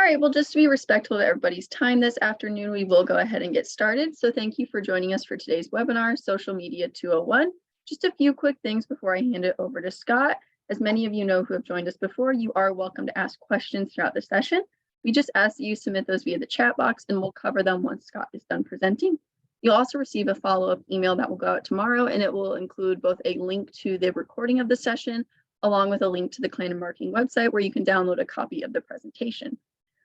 All right, well, just to be respectful of everybody's time this afternoon, we will go ahead and get started. So thank you for joining us for today's webinar, Social Media 201. Just a few quick things before I hand it over to Scott. As many of you know who have joined us before, you are welcome to ask questions throughout the session. We just ask that you submit those via the chat box and we'll cover them once Scott is done presenting. You'll also receive a follow-up email that will go out tomorrow, and it will include both a link to the recording of the session along with a link to the Clanin Marketing website where you can download a copy of the presentation.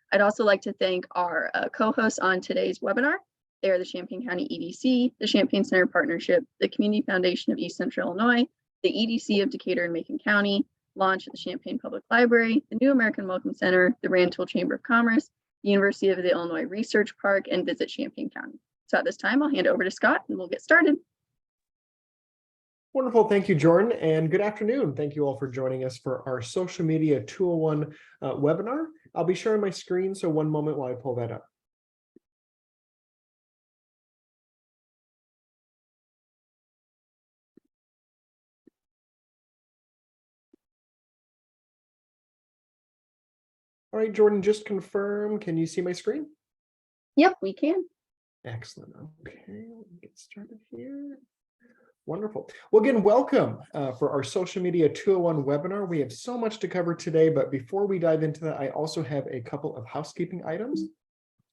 I'd also like to thank our co-hosts on today's webinar. They are the Champaign County EDC, the Champaign Center Partnership, the Community Foundation of East Central Illinois, the EDC of Decatur and Macon County, Launch at the Champaign Public Library, the New American Welcome Center, the Rantoul Chamber of Commerce, the University of the Illinois Research Park, and Visit Champaign County. So at this time, I'll hand it over to Scott and we'll get started. Wonderful. Thank you, Jordan, and good afternoon. Thank you all for joining us for our Social Media 201 webinar. I'll be sharing my screen, so one moment while I pull that up. All right, Jordan, just confirm. Can you see my screen? Yep, we can. Excellent. Okay, let me get started here. Wonderful. Well, again, welcome for our Social Media 201 webinar. We have so much to cover today, but before we dive into that, I also have a couple of housekeeping items.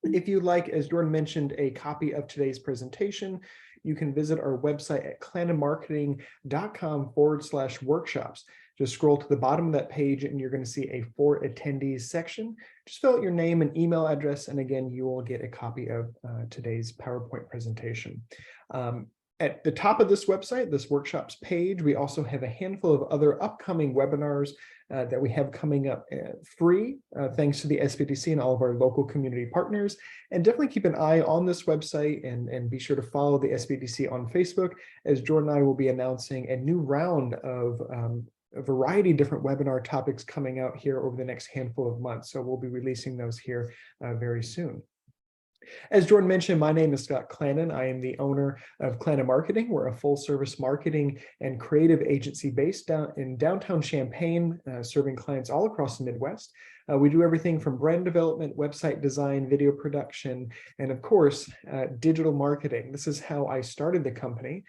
If you'd like, as Jordan mentioned, a copy of today's presentation, you can visit our website at claninmarketing.com/workshops. Just scroll to the bottom of that page and you're going to see a For Attendees section. Just fill out your name and email address, and again, you will get a copy of today's PowerPoint presentation. At the top of this website, this workshops page, we also have a handful of other upcoming webinars that we have coming up free, thanks to the SBDC and all of our local community partners. And definitely keep an eye on this website and be sure to follow the SBDC on Facebook, as Jordan and I will be announcing a new round of a variety of different webinar topics coming out here over the next handful of months. So we'll be releasing those here very soon. As Jordan mentioned, my name is Scott Clanin. I am the owner of Clanin Marketing. We're a full-service marketing and creative agency based in downtown Champaign, serving clients all across the Midwest. We do everything from brand development, website design, video production, and of course, digital marketing. This is how I started the company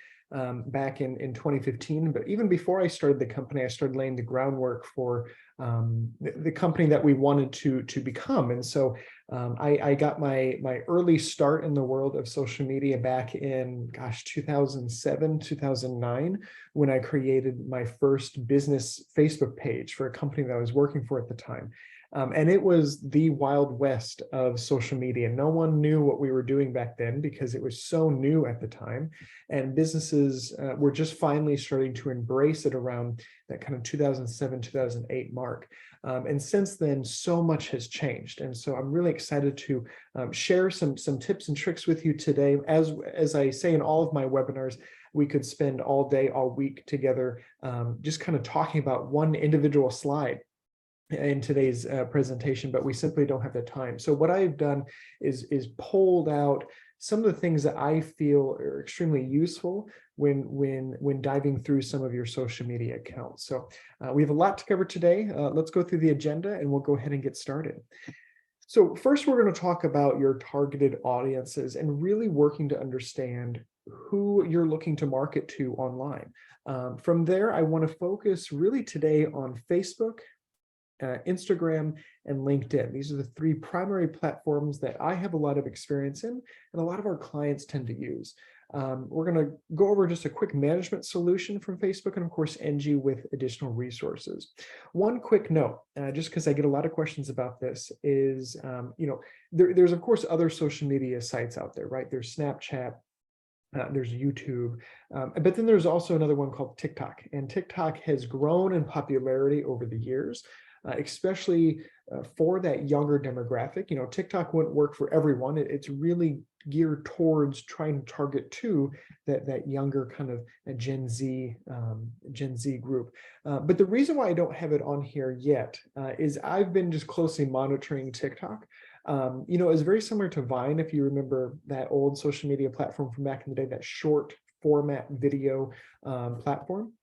back in 2015. But even before I started the company, I started laying the groundwork for the company that we wanted to become. And so I got my early start in the world of social media back in, 2007, 2009, when I created my first business Facebook page for a company that I was working for at the time. And it was the Wild West of social media. No one knew what we were doing back then because it was so new at the time. And businesses were just finally starting to embrace it around that kind of 2007, 2008 mark. And since then, so much has changed. And so I'm really excited to share some tips and tricks with you today. As I say in all of my webinars, we could spend all day, all week together, just kind of talking about one individual slide in today's presentation, but we simply don't have the time. So what I've done is pulled out some of the things that I feel are extremely useful when diving through some of your social media accounts. So we have a lot to cover today. Let's go through the agenda and we'll go ahead and get started. So first, we're going to talk about your targeted audiences and really working to understand who you're looking to market to online. From there, I want to focus really today on Facebook, Instagram, and LinkedIn. These are the three primary platforms that I have a lot of experience in and a lot of our clients tend to use. We're going to go over just a quick management solution from Facebook and of course end you with additional resources. One quick note, just because I get a lot of questions about this, is there's of course other social media sites out there, right? There's Snapchat, there's YouTube, but then there's also another one called TikTok, and TikTok has grown in popularity over the years. Especially for that younger demographic. TikTok wouldn't work for everyone. It's really geared towards trying to target to that younger kind of Gen Z group. But the reason why I don't have it on here yet is I've been just closely monitoring TikTok. It's very similar to Vine, if you remember that old social media platform from back in the day, that short format video platform.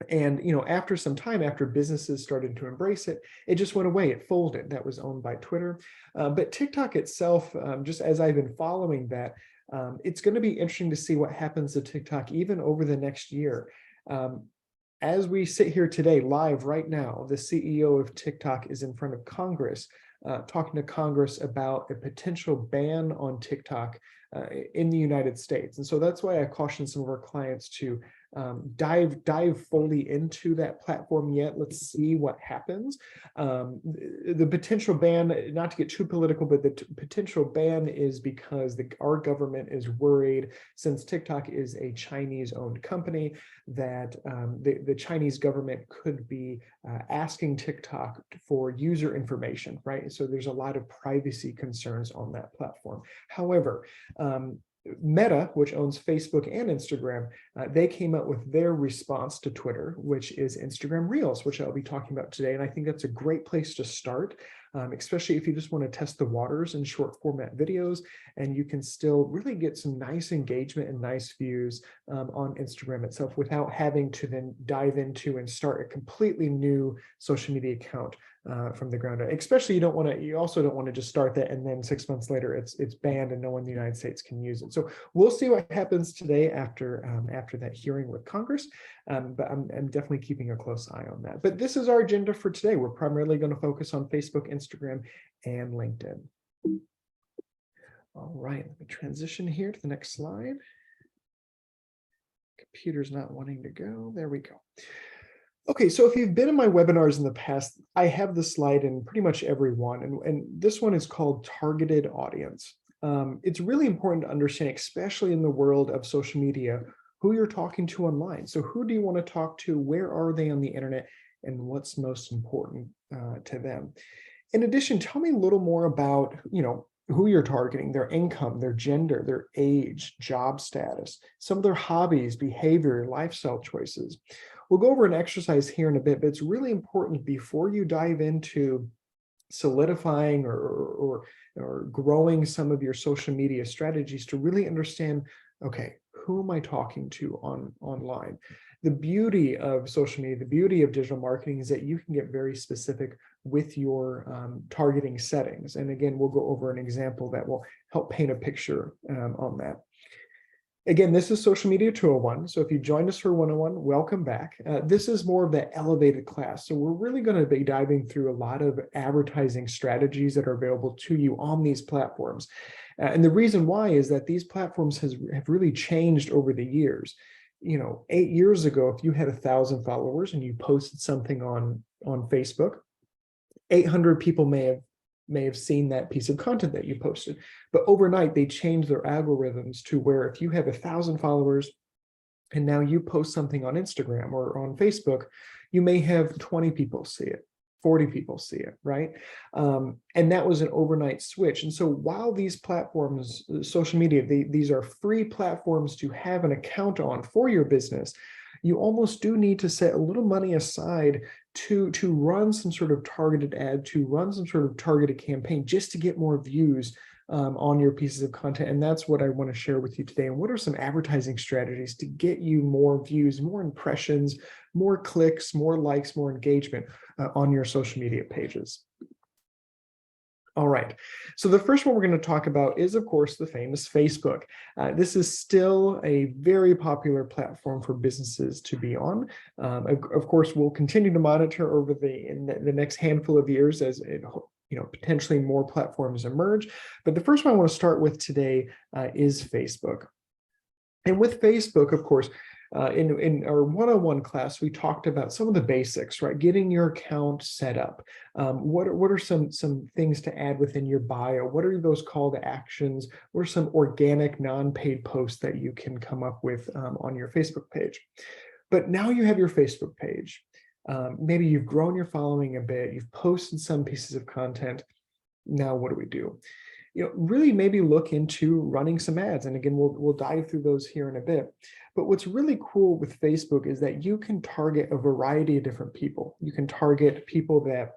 And after some time, after businesses started to embrace it, it just went away. It folded. That was owned by Twitter. But TikTok itself, just as I've been following that, it's going to be interesting to see what happens to TikTok even over the next year. As we sit here today, live right now, the CEO of TikTok is in front of Congress, talking to Congress about a potential ban on TikTok in the United States. And so that's why I caution some of our clients to dive fully into that platform yet. Let's see what happens. The potential ban, not to get too political, but the potential ban is because our government is worried, since TikTok is a Chinese-owned company, that the Chinese government could be asking TikTok for user information, right? So there's a lot of privacy concerns on that platform. However, Meta, which owns Facebook and Instagram, they came out with their response to Twitter, which is Instagram Reels, which I'll be talking about today. And I think that's a great place to start, especially if you just want to test the waters in short format videos, and you can still really get some nice engagement and nice views on Instagram itself without having to then dive into and start a completely new social media account from the ground up. Especially you also don't want to just start that and then 6 months later it's banned and no one in the United States can use it. So we'll see what happens today after that hearing with Congress. But I'm definitely keeping a close eye on that. But this is our agenda for today. We're primarily going to focus on Facebook, Instagram, and LinkedIn. All right, let me transition here to the next slide. Computer's not wanting to go. There we go. Okay, so if you've been in my webinars in the past, I have this slide in pretty much every one, and this one is called targeted audience. It's really important to understand, especially in the world of social media, who you're talking to online. So who do you want to talk to? Where are they on the internet? And what's most important to them? In addition, tell me a little more about, who you're targeting, their income, their gender, their age, job status, some of their hobbies, behavior, lifestyle choices. We'll go over an exercise here in a bit, but it's really important before you dive into solidifying or growing some of your social media strategies to really understand, okay, who am I talking to online? The beauty of social media, the beauty of digital marketing is that you can get very specific with your targeting settings. And again, we'll go over an example that will help paint a picture on that. Again, this is Social Media 201. So if you joined us for 101, welcome back. This is more of the elevated class. So we're really going to be diving through a lot of advertising strategies that are available to you on these platforms. And the reason why is that these platforms have really changed over the years. 8 years ago, if you had 1,000 followers and you posted something on Facebook, 800 people may have seen that piece of content that you posted. But overnight, they changed their algorithms to where if you have 1,000 followers and now you post something on Instagram or on Facebook, you may have 20 people see it, 40 people see it, right? And that was an overnight switch. And so while these platforms, social media, these are free platforms to have an account on for your business, you almost do need to set a little money aside to run some sort of targeted ad, to run some sort of targeted campaign just to get more views on your pieces of content. And that's what I want to share with you today. And what are some advertising strategies to get you more views, more impressions, more clicks, more likes, more engagement on your social media pages? All right, so the first one we're going to talk about is, of course, the famous Facebook. This is still a very popular platform for businesses to be on. Of course, we'll continue to monitor over the next handful of years as potentially more platforms emerge. But the first one I want to start with today is Facebook. And with Facebook, of course, in our 101 class, we talked about some of the basics, right? Getting your account set up. What are some things to add within your bio? What are those call to actions? What are some organic non-paid posts that you can come up with on your Facebook page? But now you have your Facebook page. Maybe you've grown your following a bit. You've posted some pieces of content. Now what do we do? Really maybe look into running some ads. And again, we'll dive through those here in a bit. But what's really cool with Facebook is that you can target a variety of different people. You can target people that,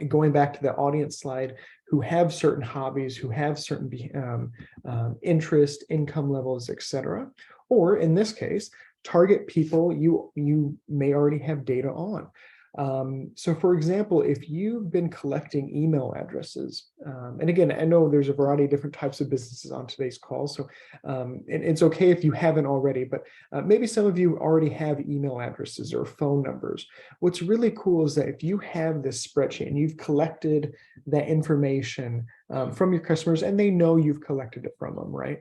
going back to the audience slide, who have certain hobbies, who have certain interest, income levels, etc. Or in this case, target people you may already have data on. So for example, if you've been collecting email addresses, and again, I know there's a variety of different types of businesses on today's call, so and it's okay if you haven't already, but maybe some of you already have email addresses or phone numbers. What's really cool is that if you have this spreadsheet and you've collected that information from your customers and they know you've collected it from them, right?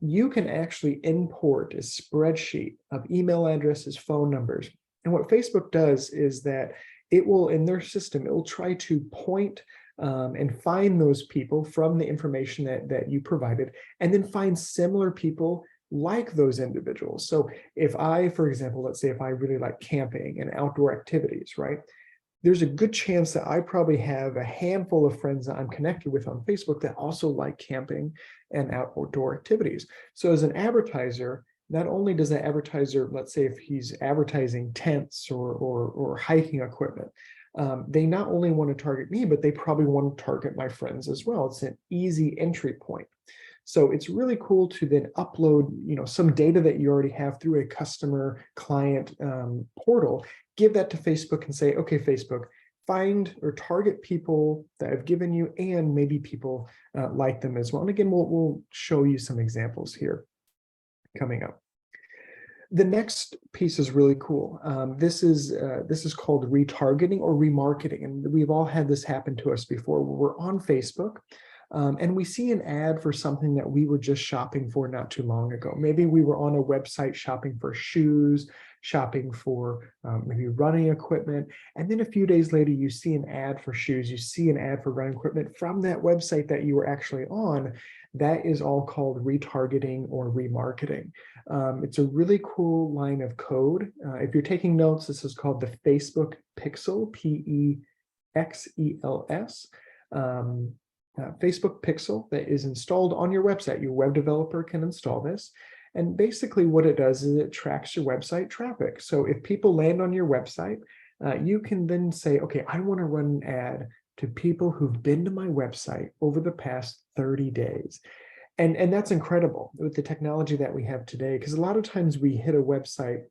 You can actually import a spreadsheet of email addresses, phone numbers. And what Facebook does is that it will, in their system, it will try to point and find those people from the information that you provided, and then find similar people like those individuals. So if I, for example, let's say if I really like camping and outdoor activities, right? There's a good chance that I probably have a handful of friends that I'm connected with on Facebook that also like camping and outdoor activities. So as an advertiser, not only does that advertiser, let's say if he's advertising tents or hiking equipment, they not only want to target me, but they probably want to target my friends as well. It's an easy entry point. So it's really cool to then upload, some data that you already have through a customer client portal, give that to Facebook and say, okay, Facebook, find or target people that I've given you and maybe people like them as well. And again, we'll show you some examples here coming up. The next piece is really cool. This is called retargeting or remarketing, and we've all had this happen to us before. We're on Facebook, and we see an ad for something that we were just shopping for not too long ago. Maybe we were on a website shopping for shoes, shopping for maybe running equipment, and then a few days later you see an ad for shoes, you see an ad for running equipment from that website that you were actually on. That is all called retargeting or remarketing. It's a really cool line of code. If you're taking notes, this is called the Facebook Pixel, P-E-X-E-L-S. Facebook Pixel that is installed on your website. Your web developer can install this. And basically what it does is it tracks your website traffic. So if people land on your website, you can then say, okay, I want to run an ad to people who've been to my website over the past 30 days. And that's incredible with the technology that we have today, because a lot of times we hit a website,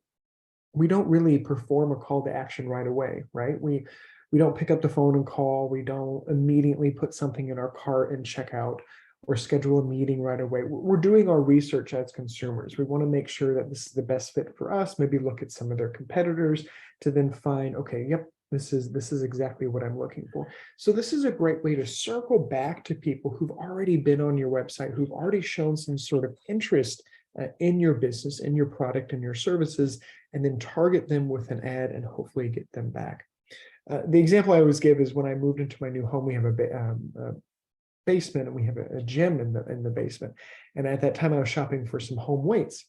we don't really perform a call to action right away, right? We don't pick up the phone and call. We don't immediately put something in our cart and check out or schedule a meeting right away. We're doing our research as consumers. We want to make sure that this is the best fit for us, maybe look at some of their competitors to then find, okay, yep, this is exactly what I'm looking for. So this is a great way to circle back to people who've already been on your website, who've already shown some sort of interest in your business, in your product and your services, and then target them with an ad and hopefully get them back. The example I always give is when I moved into my new home, we have a basement and we have a gym in the basement. And at that time I was shopping for some home weights.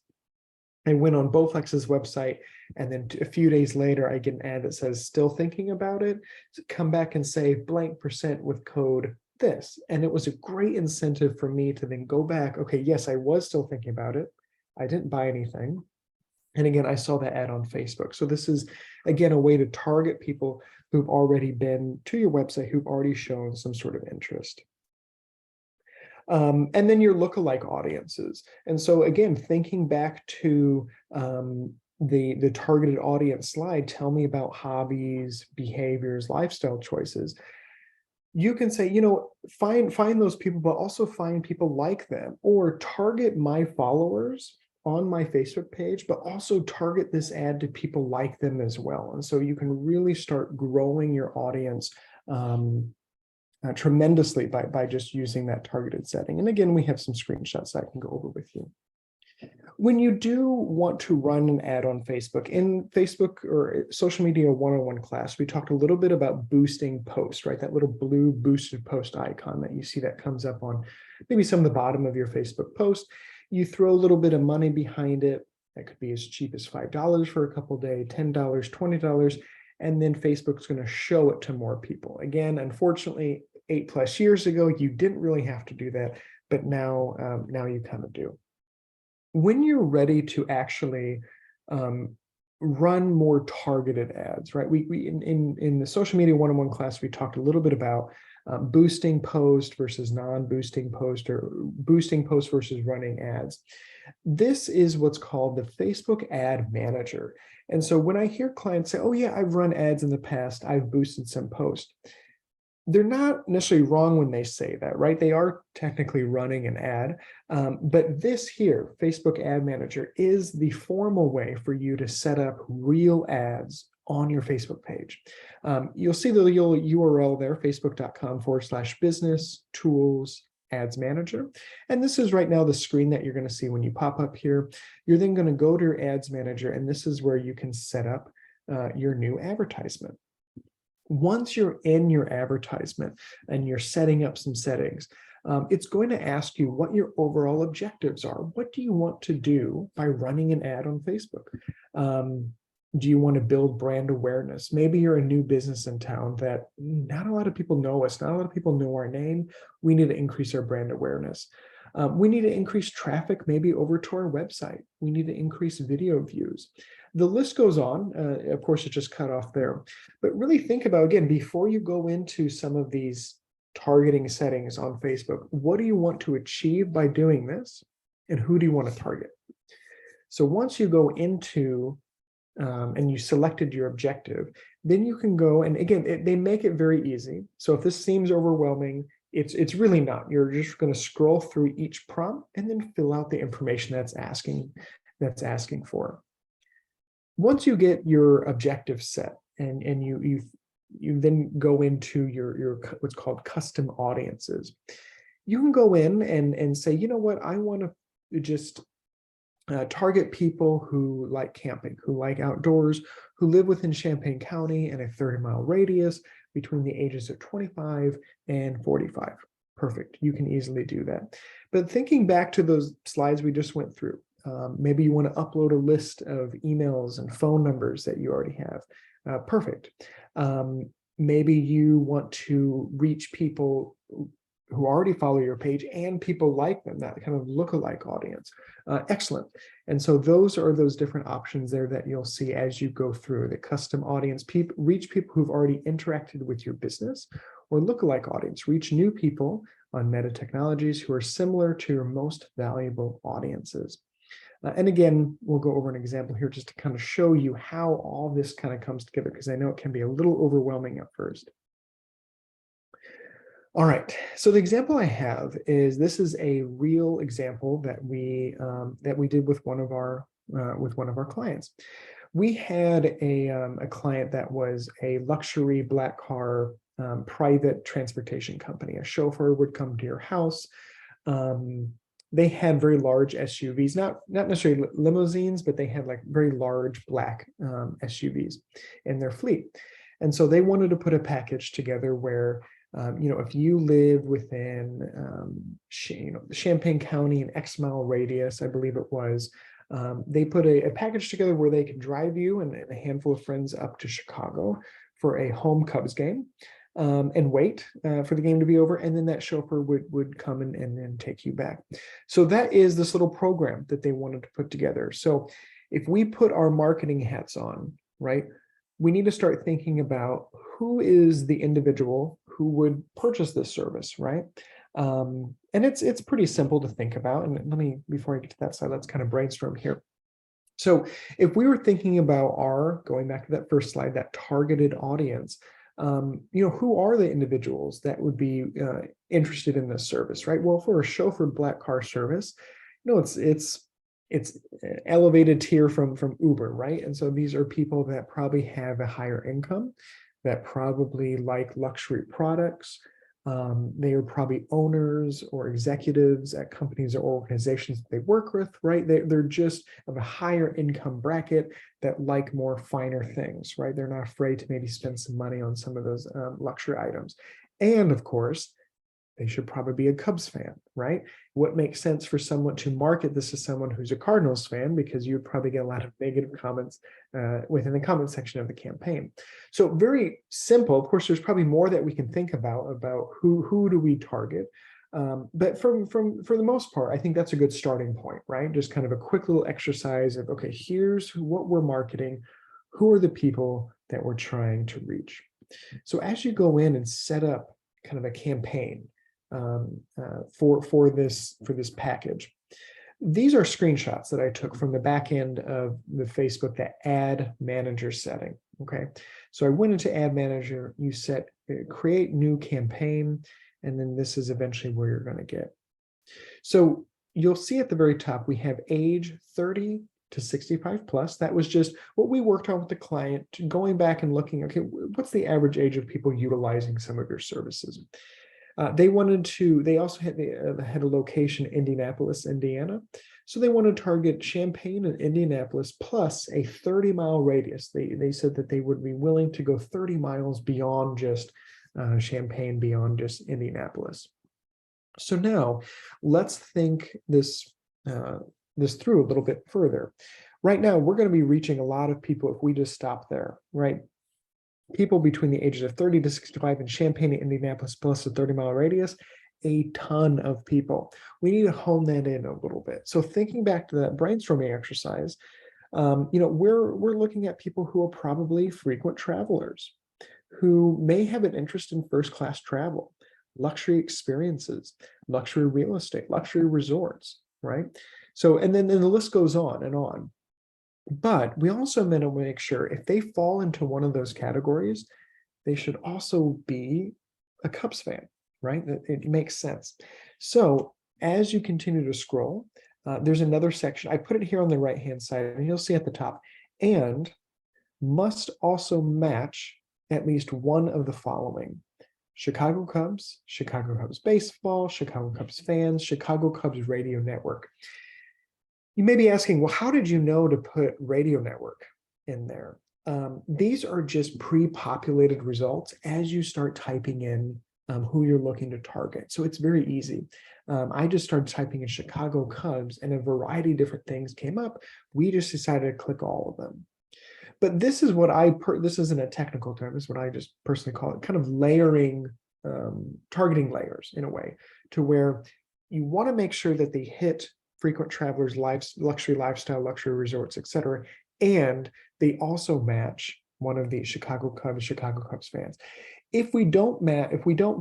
I went on Bowflex's website, and then a few days later, I get an ad that says, still thinking about it? So come back and save blank % with code this. And it was a great incentive for me to then go back. Okay, yes, I was still thinking about it. I didn't buy anything. And again, I saw that ad on Facebook. So this is, again, a way to target people who've already been to your website, who've already shown some sort of interest. And then your lookalike audiences. And so again, thinking back to the targeted audience slide, tell me about hobbies, behaviors, lifestyle choices. You can say, find those people, but also find people like them, or target my followers on my Facebook page, but also target this ad to people like them as well. And so you can really start growing your audience tremendously by just using that targeted setting. And again, we have some screenshots that I can go over with you. When you do want to run an ad on Facebook, in Facebook or Social Media 101 class, we talked a little bit about boosting posts, right? That little blue boosted post icon that you see that comes up on maybe some of the bottom of your Facebook post. You throw a little bit of money behind it. That could be as cheap as $5 for a couple of days, $10, $20, and then Facebook's going to show it to more people. Again, unfortunately, 8+ years ago, you didn't really have to do that, but now you kind of do. When you're ready to actually run more targeted ads, right? We in the social media one-on-one class, we talked a little bit about boosting post versus non-boosting post, or boosting post versus running ads. This is what's called the Facebook Ad Manager. And so when I hear clients say, oh yeah, I've run ads in the past, I've boosted some posts, they're not necessarily wrong when they say that, right? They are technically running an ad, but this here, Facebook Ad Manager, is the formal way for you to set up real ads on your Facebook page. You'll see the little URL there, facebook.com/business tools ads manager. And this is right now the screen that you're going to see when you pop up here. You're then going to go to your ads manager, and this is where you can set up your new advertisement. Once you're in your advertisement and you're setting up some settings, it's going to ask you what your overall objectives are. What do you want to do by running an ad on Facebook? Do you want to build brand awareness? Maybe you're a new business in town that not a lot of people know us, not a lot of people know our name. We need to increase our brand awareness. We need to increase traffic maybe over to our website. We need to increase video views. The list goes on. Of course, it just cut off there. But really think about, again, before you go into some of these targeting settings on Facebook, what do you want to achieve by doing this? And who do you want to target? So once you go into and you selected your objective, then you can go, and again, they make it very easy. So if this seems overwhelming, it's really not. You're just going to scroll through each prompt and then fill out the information that's asking for. Once you get your objective set, and you then go into your what's called custom audiences, you can go in and say, you know what, I want to just target people who like camping, who like outdoors, who live within Champaign County in a 30-mile radius between the ages of 25 and 45. Perfect. You can easily do that. But thinking back to those slides we just went through, maybe you want to upload a list of emails and phone numbers that you already have. Perfect. Maybe you want to reach people who already follow your page and people like them, that kind of lookalike audience. Excellent. And so those are those different options there that you'll see as you go through the custom audience. Reach people who've already interacted with your business, or lookalike audience. Reach new people on Meta Technologies who are similar to your most valuable audiences. And again, we'll go over an example here just to kind of show you how all this kind of comes together, because I know it can be a little overwhelming at first. All right, so the example I have is, this is a real example that we did with one of our clients. We had a client that was a luxury black car private transportation company. A chauffeur would come to your house. They had very large SUVs, not necessarily limousines, but they had like very large black SUVs in their fleet. And so they wanted to put a package together where, if you live within, Champaign County, an X mile radius, I believe it was, they put a package together where they could drive you and a handful of friends up to Chicago for a home Cubs game, and wait for the game to be over. And then that chauffeur would come and then take you back. So that is this little program that they wanted to put together. So if we put our marketing hats on, right, we need to start thinking about who is the individual who would purchase this service, right? And it's pretty simple to think about. And let me, before I get to that side, let's kind of brainstorm here. So if we were thinking about going back to that first slide, that targeted audience, who are the individuals that would be interested in this service, right? Well, for a chauffeur black car service, it's an elevated tier from Uber, right? And so these are people that probably have a higher income, that probably like luxury products. They are probably owners or executives at companies or organizations that they work with, right? They're just of a higher income bracket that like more finer things, right? They're not afraid to maybe spend some money on some of those luxury items. And of course, they should probably be a Cubs fan, right? What makes sense for someone to market this to someone who's a Cardinals fan, because you would probably get a lot of negative comments within the comment section of the campaign. So very simple. Of course, there's probably more that we can think about who do we target. But for the most part, I think that's a good starting point, right? Just kind of a quick little exercise of, okay, here's what we're marketing. Who are the people that we're trying to reach? So as you go in and set up kind of a campaign for this package, these are screenshots that I took from the back end of the Facebook, the ad manager setting. Okay, so I went into ad manager, you set create new campaign, and then this is eventually where you're going to get. So you'll see at the very top, we have age 30 to 65 plus. That was just what we worked on with the client, going back and looking, okay, what's the average age of people utilizing some of your services? They also had a location in Indianapolis, Indiana. So they want to target Champaign and Indianapolis plus a 30-mile radius. They said that they would be willing to go 30 miles beyond just Champaign, beyond just Indianapolis. So now let's think this through a little bit further. Right now, we're going to be reaching a lot of people if we just stop there, right? People between the ages of 30 to 65 in Champaign and Indianapolis plus a 30-mile radius, a ton of people. We need to hone that in a little bit. So thinking back to that brainstorming exercise, we're looking at people who are probably frequent travelers, who may have an interest in first-class travel, luxury experiences, luxury real estate, luxury resorts, right? So, and then the list goes on and on. But we also want to make sure if they fall into one of those categories, they should also be a Cubs fan, right? It makes sense. So as you continue to scroll, there's another section. I put it here on the right-hand side, and you'll see at the top, and must also match at least one of the following: Chicago Cubs baseball, Chicago Cubs fans, Chicago Cubs radio network. You may be asking, well, how did you know to put radio network in there? These are just pre-populated results as you start typing in who you're looking to target. So it's very easy. I just started typing in Chicago Cubs and a variety of different things came up. We just decided to click all of them. But this is what this isn't a technical term, this is what I just personally call it, kind of layering, targeting layers in a way, to where you want to make sure that they hit frequent travelers, luxury lifestyle, luxury resorts, etc. And they also match one of the Chicago Cubs fans. If we don't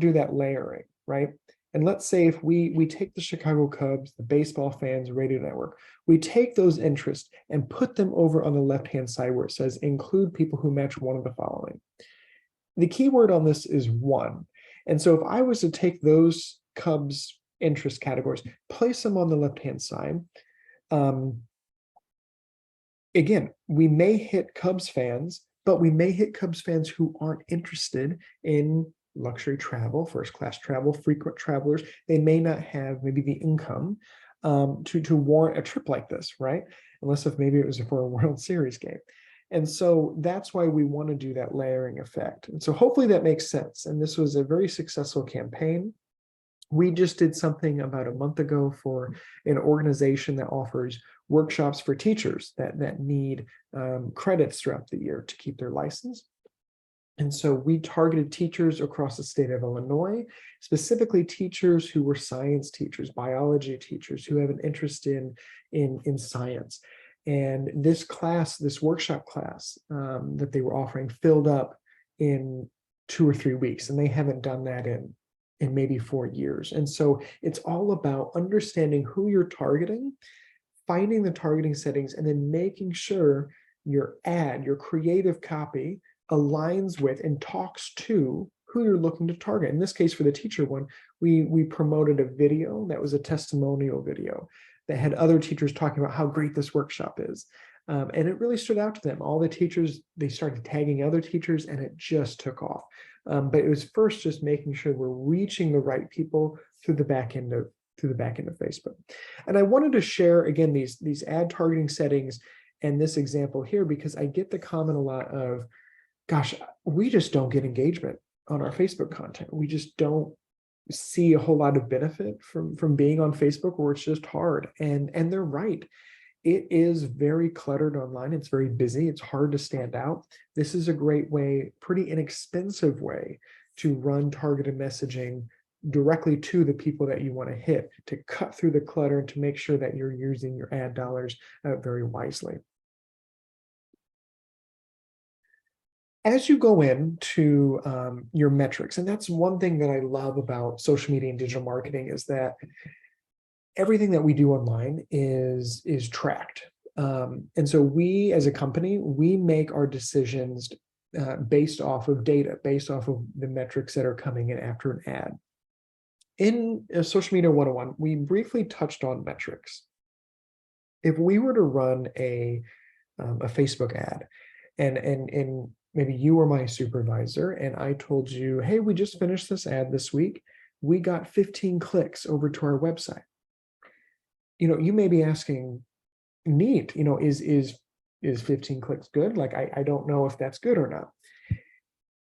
do that layering, right? And let's say if we take the Chicago Cubs, the baseball fans, radio network, we take those interests and put them over on the left-hand side where it says include people who match one of the following. The key word on this is one. And so if I was to take those Cubs interest categories, place them on the left-hand side. Again, we may hit Cubs fans, but we may hit Cubs fans who aren't interested in luxury travel, first-class travel, frequent travelers. They may not have maybe the income to warrant a trip like this, right? Unless if maybe it was for a World Series game. And so that's why we want to do that layering effect. And so hopefully that makes sense. And this was a very successful campaign. We just did something about a month ago for an organization that offers workshops for teachers that need credits throughout the year to keep their license. And so we targeted teachers across the state of Illinois, specifically teachers who were science teachers, biology teachers who have an interest in science. And this workshop class that they were offering filled up in 2 or 3 weeks, and they haven't done that in maybe 4 years. And so it's all about understanding who you're targeting, finding the targeting settings, and then making sure your ad, your creative copy aligns with and talks to who you're looking to target. In this case, for the teacher one, we promoted a video that was a testimonial video that had other teachers talking about how great this workshop is. And it really stood out to them. All the teachers, they started tagging other teachers, and it just took off. But it was first just making sure we're reaching the right people through the back end of Facebook. And I wanted to share again these ad targeting settings and this example here because I get the comment a lot of, gosh, we just don't get engagement on our Facebook content. We just don't see a whole lot of benefit from being on Facebook, where it's just hard. And they're right. It is very cluttered online. It's very busy. It's hard to stand out. This is a great way, pretty inexpensive way to run targeted messaging directly to the people that you want to hit, to cut through the clutter and to make sure that you're using your ad dollars very wisely. As you go into your metrics, and that's one thing that I love about social media and digital marketing, is that everything that we do online is tracked. And so we as a company, we make our decisions based off of data, based off of the metrics that are coming in after an ad. In Social Media 101, we briefly touched on metrics. If we were to run a Facebook ad, and maybe you were my supervisor, and I told you, hey, we just finished this ad this week, we got 15 clicks over to our website. You may be asking, neat, is 15 clicks good? Like, I don't know if that's good or not.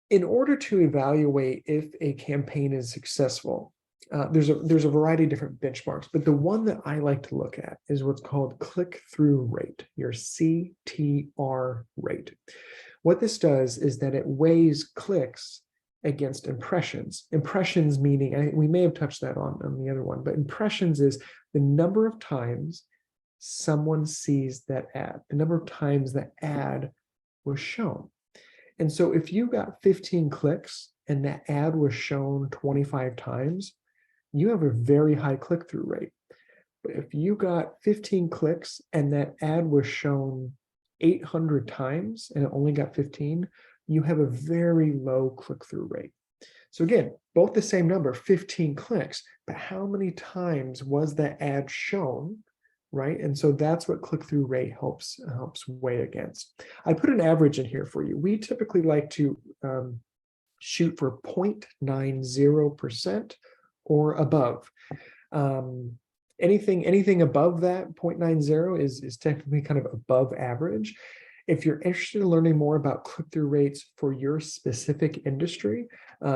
In order to evaluate if a campaign is successful, there's a variety of different benchmarks, but the one that I like to look at is what's called click-through rate, your CTR rate. What this does is that it weighs clicks against impressions. Impressions meaning, we may have touched that on the other one, but impressions is the number of times someone sees that ad, the number of times the ad was shown. And so if you got 15 clicks and that ad was shown 25 times, you have a very high click-through rate. But if you got 15 clicks and that ad was shown 800 times and it only got 15, you have a very low click-through rate. So again, both the same number, 15 clicks, but how many times was that ad shown, right? And so that's what click-through rate helps weigh against. I put an average in here for you. We typically like to shoot for 0.90% or above. Anything above that 0.90 is technically kind of above average. If you're interested in learning more about click-through rates for your specific industry,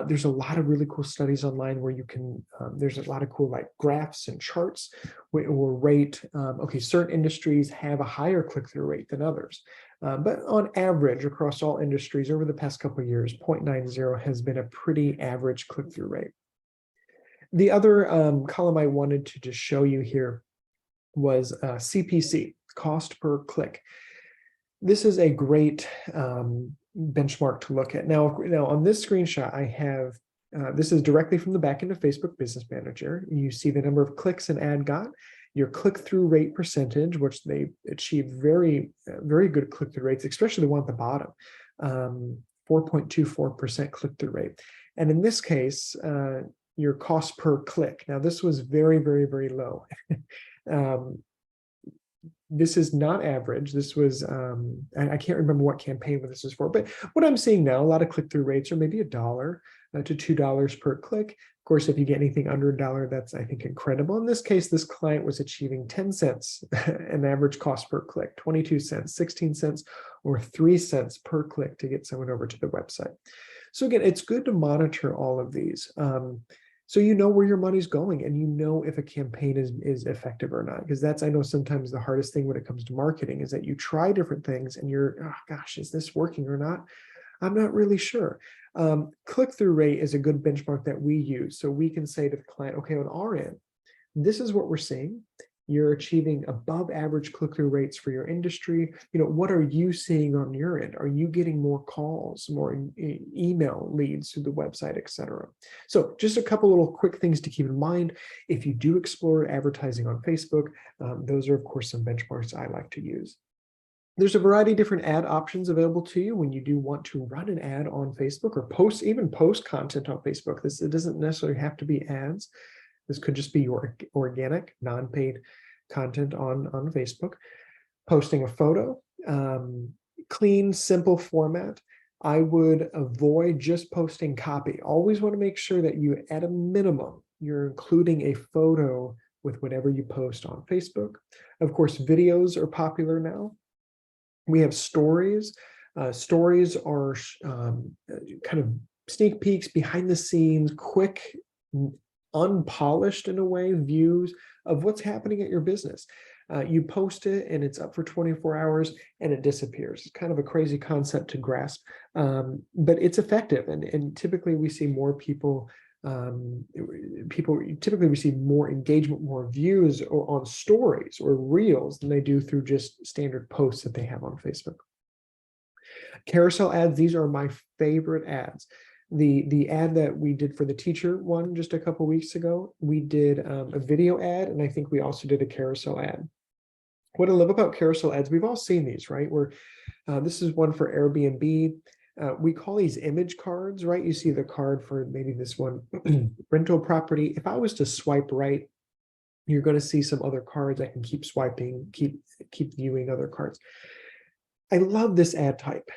there's a lot of really cool studies online where you can, there's a lot of cool like graphs and charts where it will rate, okay, certain industries have a higher click-through rate than others. But on average, across all industries over the past couple of years, 0.90 has been a pretty average click-through rate. The other column I wanted to just show you here was CPC, cost per click. This is a great benchmark to look at. Now on this screenshot, I have, this is directly from the back end of Facebook Business Manager. You see the number of clicks an ad got, your click-through rate percentage, which they achieved very good click-through rates, especially the one at the bottom, 4.24% click-through rate. And in this case, your cost per click. Now this was very low. This is not average. This was, I can't remember what campaign this is for, but what I'm seeing now, a lot of click-through rates are maybe $1 to $2 per click. Of course, if you get anything under $1, that's, I think, incredible. In this case, this client was achieving 10 cents an average cost per click, 22 cents, 16 cents, or 3 cents per click to get someone over to the website. So again, it's good to monitor all of these. So you know where your money's going and you know if a campaign is effective or not, because that's, I know sometimes the hardest thing when it comes to marketing is that you try different things and you're, oh gosh, is this working or not? I'm not really sure. Click-through rate is a good benchmark that we use. So we can say to the client, okay, on our end, this is what we're seeing. You're achieving above average click-through rates for your industry. What are you seeing on your end? Are you getting more calls, more email leads to the website, etc.? So just a couple little quick things to keep in mind. If you do explore advertising on Facebook, those are of course some benchmarks I like to use. There's a variety of different ad options available to you when you do want to run an ad on Facebook or even post content on Facebook. It doesn't necessarily have to be ads. This could just be your organic, non-paid content on Facebook. Posting a photo, clean, simple format. I would avoid just posting copy. Always want to make sure that you, at a minimum, you're including a photo with whatever you post on Facebook. Of course, videos are popular now. We have stories. Stories are kind of sneak peeks, behind the scenes, quick, unpolished in a way, views of what's happening at your business. You post it and it's up for 24 hours and it disappears. It's kind of a crazy concept to grasp, but it's effective. And typically we see more people People typically receive more engagement, more views on stories or reels than they do through just standard posts that they have on Facebook. Carousel ads, these are my favorite ads. The ad that we did for the teacher one just a couple weeks ago, we did a video ad, and I think we also did a carousel ad. What I love about carousel ads, we've all seen these, right? Where this is one for Airbnb. We call these image cards, right? You see the card for maybe this one rental property. If I was to swipe right, you're going to see some other cards. I can keep swiping, keep viewing other cards. I love this ad type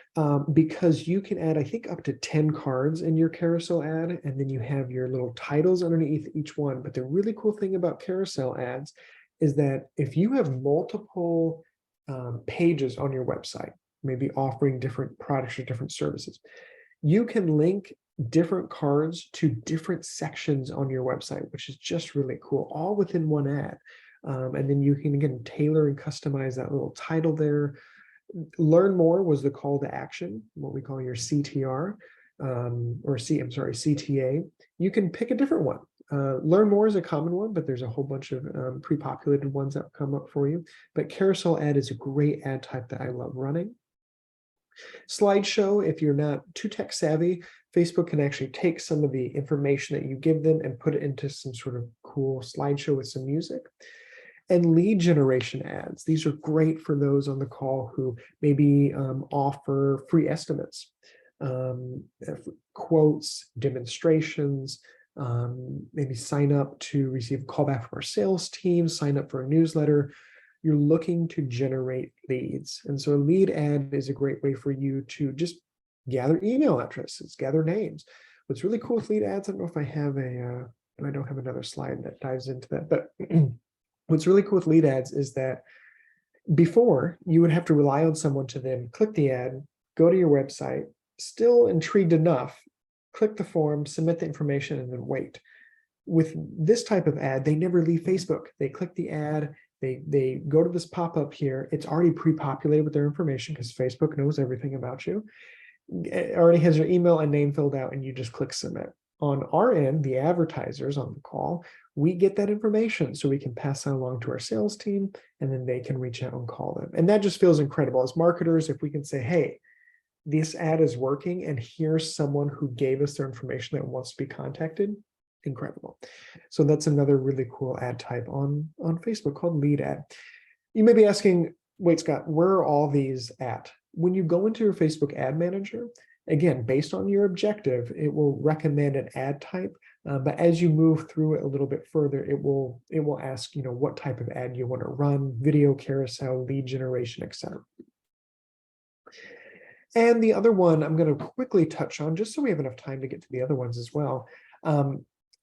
because you can add, I think, up to 10 cards in your carousel ad, and then you have your little titles underneath each one. But the really cool thing about carousel ads is that if you have multiple pages on your website, maybe offering different products or different services, you can link different cards to different sections on your website, which is just really cool, all within one ad. And then you can, again, tailor and customize that little title there. Learn more was the call to action, what we call your CTR, CTA. You can pick a different one. Learn more is a common one, but there's a whole bunch of pre-populated ones that come up for you. But carousel ad is a great ad type that I love running. Slideshow, if you're not too tech savvy, Facebook can actually take some of the information that you give them and put it into some sort of cool slideshow with some music. And lead generation ads. These are great for those on the call who maybe offer free estimates, quotes, demonstrations, maybe sign up to receive a call back from our sales team, sign up for a newsletter. You're looking to generate leads. And so a lead ad is a great way for you to just gather email addresses, gather names. What's really cool with lead ads, I don't know if I have I don't have another slide that dives into that, but what's really cool with lead ads is that before you would have to rely on someone to then click the ad, go to your website, still intrigued enough, click the form, submit the information, and then wait. With this type of ad, they never leave Facebook. They click the ad, they go to this pop-up here. It's already pre-populated with their information because Facebook knows everything about you. It already has your email and name filled out, and you just click submit. On our end, the advertisers on the call, we get that information so we can pass that along to our sales team, and then they can reach out and call them. And that just feels incredible. As marketers, if we can say, hey, this ad is working and here's someone who gave us their information that wants to be contacted, incredible. So that's another really cool ad type on Facebook called lead ad. You may be asking, wait, Scott, where are all these at? When you go into your Facebook ad manager, again, based on your objective, it will recommend an ad type. But as you move through it a little bit further, it will ask, what type of ad you want to run: video, carousel, lead generation, etc. And the other one I'm going to quickly touch on, just so we have enough time to get to the other ones as well.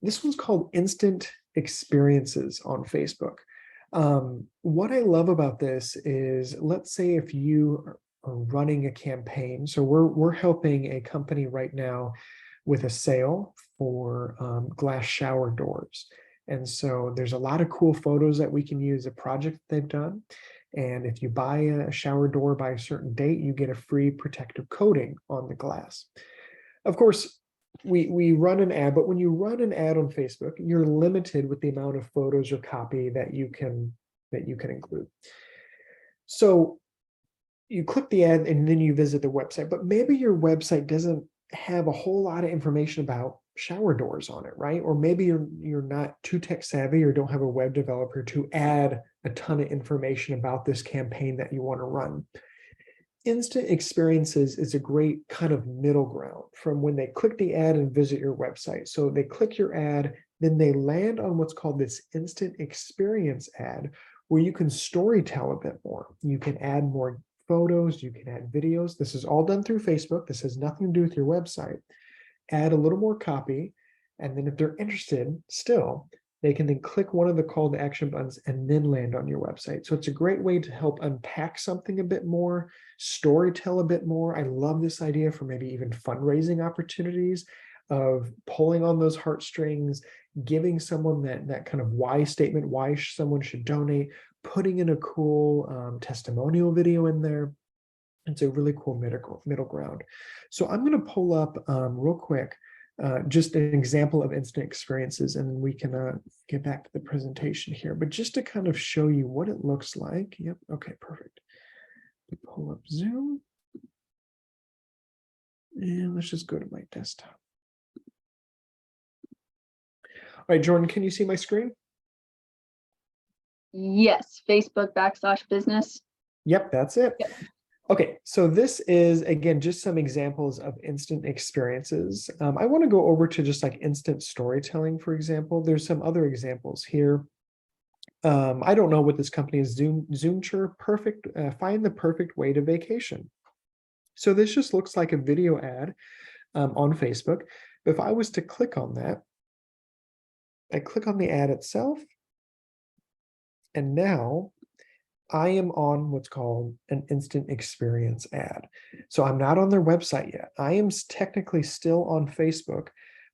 This one's called instant experiences on Facebook. What I love about this is, let's say if you are running a campaign. So we're helping a company right now with a sale for glass shower doors. And so there's a lot of cool photos that we can use, a project that they've done. And if you buy a shower door by a certain date, you get a free protective coating on the glass. Of course, we run an ad, but when you run an ad on Facebook, you're limited with the amount of photos or copy that you can include. So you click the ad and then you visit the website, but maybe your website doesn't have a whole lot of information about shower doors on it, right? Or maybe you're not too tech savvy or don't have a web developer to add a ton of information about this campaign that you want to run. Instant experiences is a great kind of middle ground from when they click the ad and visit your website. So they click your ad, then they land on what's called this instant experience ad, where you can storytell a bit more. You can add more photos, you can add videos. This is all done through Facebook. This has nothing to do with your website. Add a little more copy, and then if they're interested still, they can then click one of the call to action buttons and then land on your website. So it's a great way to help unpack something a bit more, storytell a bit more. I love this idea for maybe even fundraising opportunities of pulling on those heartstrings, giving someone that kind of why statement, why someone should donate, putting in a cool testimonial video in there. It's a really cool middle ground. So I'm going to pull up real quick just an example of instant experiences, and we can get back to the presentation here, but just to kind of show you what it looks like. Yep, okay, perfect. We pull up Zoom, and let's just go to my desktop. All right, Jordan, can you see my screen? Yes, Facebook/business. Yep, that's it. Yep. Okay, so this is, again, just some examples of instant experiences. I want to go over to just like instant storytelling, for example. There's some other examples here. I don't know what this company is, Zoomcher, perfect, find the perfect way to vacation. So this just looks like a video ad on Facebook. If I was to click on that, I click on the ad itself, and now I am on what's called an instant experience ad. So I'm not on their website yet. I am technically still on Facebook,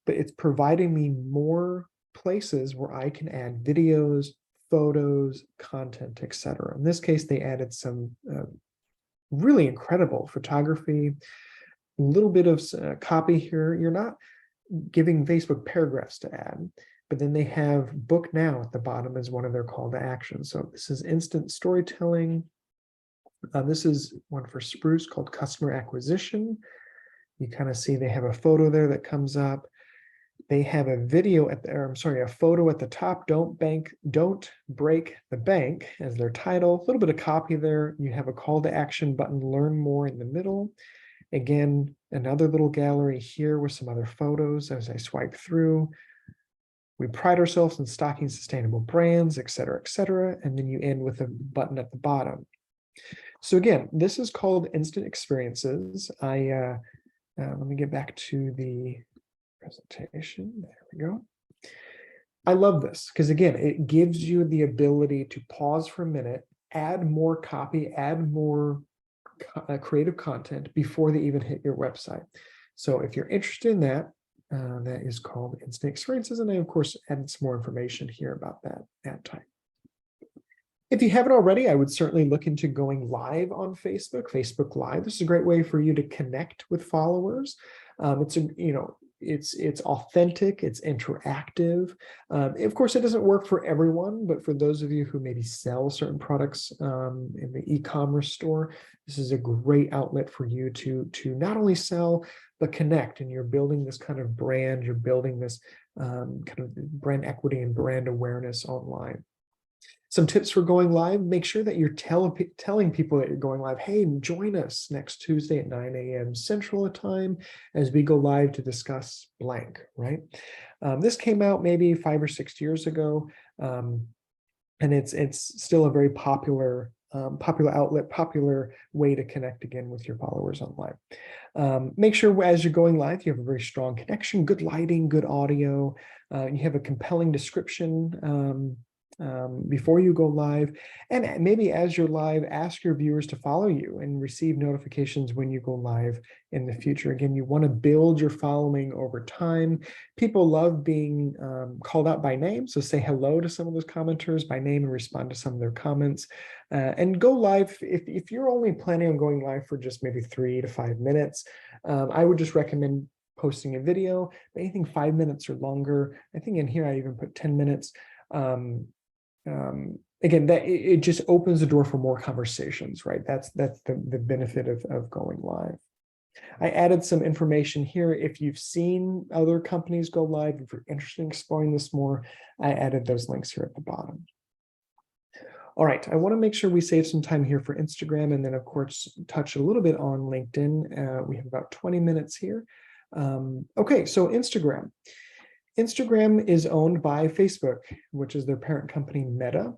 but it's providing me more places where I can add videos, photos, content, etc. In this case, they added some really incredible photography, a little bit of copy here. You're not giving Facebook paragraphs to add, but then they have book now at the bottom as one of their call to action. So this is instant storytelling. This is one for Spruce called customer acquisition. You kind of see they have a photo there that comes up. They have a video at the, or I'm sorry, a photo at the top. Don't break the bank as their title. A little bit of copy there. You have a call to action button, learn more in the middle. Again, another little gallery here with some other photos as I swipe through. We pride ourselves in stocking sustainable brands, et cetera, and then you end with a button at the bottom. So again, this is called instant experiences. Let me get back to the presentation. There we go. I love this because again, it gives you the ability to pause for a minute, add more copy, add more creative content before they even hit your website. So if you're interested in that, that is called instant experiences. And I, of course, added some more information here about that ad type. If you haven't already, I would certainly look into going live on Facebook, Facebook Live. This is a great way for you to connect with followers. It's authentic, it's interactive. Of course, it doesn't work for everyone, but for those of you who maybe sell certain products in the e-commerce store, this is a great outlet for you to not only sell, but connect. And you're building this kind of brand, you're building this kind of brand equity and brand awareness online. Some tips for going live: make sure that you're telling people that you're going live. Hey, join us next Tuesday at 9 a.m. Central Time as we go live to discuss blank, right? This came out maybe 5 or 6 years ago, and it's still a very popular outlet, popular way to connect again with your followers online. Make sure as you're going live, you have a very strong connection, good lighting, good audio, you have a compelling description before you go live, and maybe as you're live, ask your viewers to follow you and receive notifications when you go live in the future. Again, you want to build your following over time. People love being called out by name, so say hello to some of those commenters by name and respond to some of their comments. And go live if you're only planning on going live for just maybe 3 to 5 minutes. I would just recommend posting a video, anything 5 minutes or longer. I think in here I even put 10 minutes. Again, that it just opens the door for more conversations, right? That's the benefit of going live. I added some information here. If you've seen other companies go live, if you're interested in exploring this more, I added those links here at the bottom. All right, I want to make sure we save some time here for Instagram, and then of course touch a little bit on LinkedIn. We have about 20 minutes here. Okay, so Instagram. Instagram is owned by Facebook, which is their parent company, Meta.